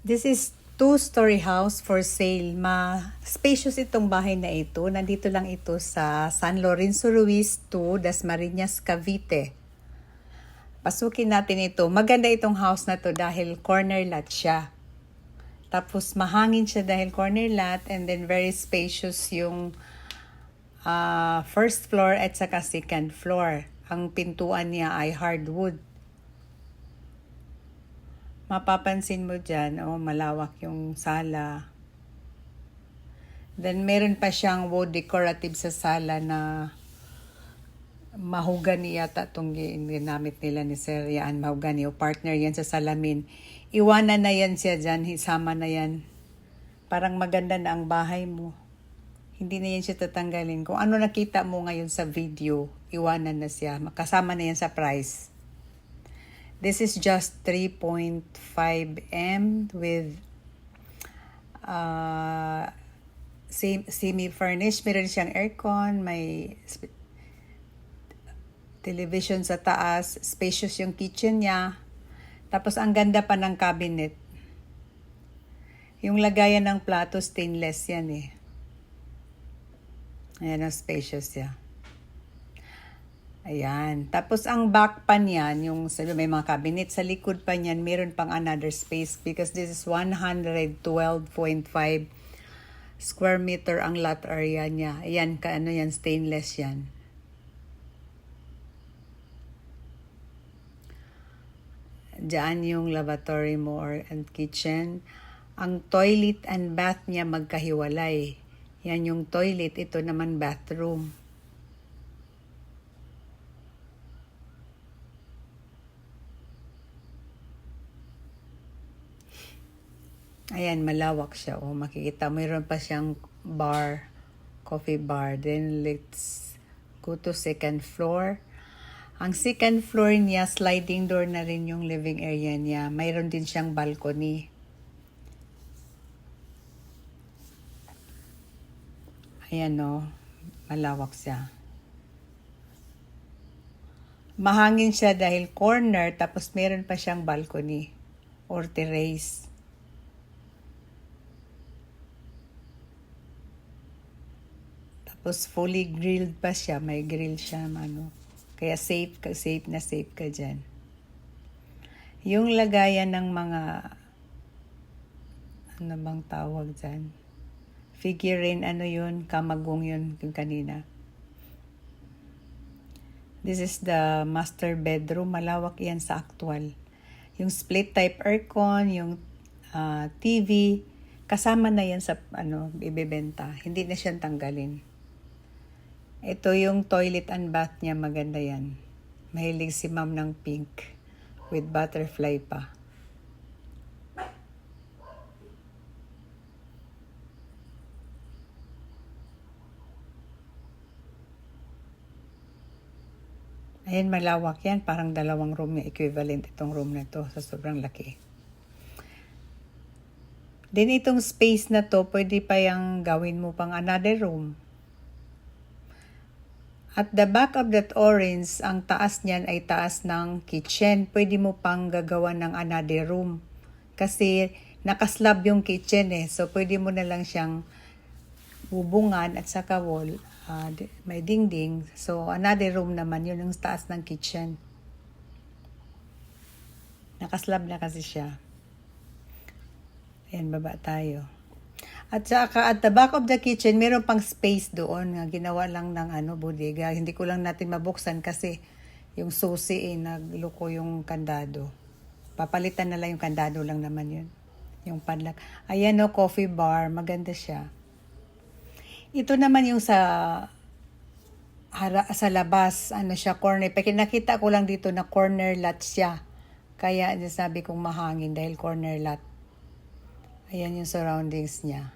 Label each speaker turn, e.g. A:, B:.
A: This is two-story house for sale. Spacious itong bahay na ito. Nandito lang ito sa San Lorenzo Ruiz 2, Dasmariñas, Cavite. Pasukin natin ito. Maganda itong house na to dahil corner lot siya. Tapos mahangin siya dahil corner lot, and then very spacious yung first floor at saka second floor. Ang pintuan niya ay hardwood. Mapapansin mo dyan, malawak yung sala. Then, meron pa siyang wood decorative sa sala na mahogany yata itong ginamit nila ni Sir Yan. Mahogany, partner yan sa salamin. Iwanan na yan siya dyan, isama na yan. Parang maganda na ang bahay mo. Hindi na yan siya tatanggalin. Kung ano nakita mo ngayon sa video, iwanan na siya. Makasama na yan sa price. This is just 3.5 M with semi-furnished. Meron siyang aircon, may television sa taas, spacious yung kitchen niya. Tapos ang ganda pa ng cabinet. Yung lagayan ng plato, stainless yan eh. Ayan ang spacious siya. Ayan. Tapos ang back pa niyan, yung sabi may mga cabinet sa likod pa niyan, meron pang another space because this is 112.5 square meter ang lot area niya. Ayan, yan, stainless yan. Diyan yung lavatory mo and kitchen. Ang toilet and bath niya magkahiwalay. Yan yung toilet, ito naman bathroom. Ayan, malawak siya. Makikita, mayroon pa siyang bar, coffee bar. Then, let's go to second floor. Ang second floor niya, sliding door na rin yung living area niya. Mayroon din siyang balcony. Ayan malawak siya. Mahangin siya dahil corner, tapos meron pa siyang balcony or terrace. Tapos fully grilled pa siya. May grill siya, Kaya safe ka dyan. Yung lagayan ng mga, ano bang tawag dyan? Figurine, yun? Kamagong yun, yung kanina. This is the master bedroom. Malawak yan sa actual. Yung split type aircon, yung TV, kasama na yan sa, ibebenta. Hindi na siyang tanggalin. Ito yung toilet and bath niya, maganda yan. Mahilig si ma'am ng pink with butterfly pa. Ayan, malawak yan. Parang dalawang room na equivalent itong room na to sa sobrang laki. Then itong space na to, pwede pa yung gawin mo pang another room. At the back of that orange, ang taas niyan ay taas ng kitchen. Pwede mo pang gagawa ng another room. Kasi nakaslab yung kitchen eh. So pwede mo na lang siyang bubungan at saka wall. May dingding. So another room naman, yun yung taas ng kitchen. Nakaslab na kasi siya. Ayan, baba tayo. At saka at the back of the kitchen, meron pang space doon nga ginawa lang ng bodega. Hindi ko lang natin mabuksan kasi yung susi nagloko yung kandado. Papalitan na lang yung kandado lang naman yun. Yung padlock. Ayan coffee bar. Maganda siya. Ito naman yung sa labas. Siya, corner. Nakita ko lang dito na corner lot siya. Kaya sabi kong mahangin dahil corner lot. Ayan yung surroundings niya.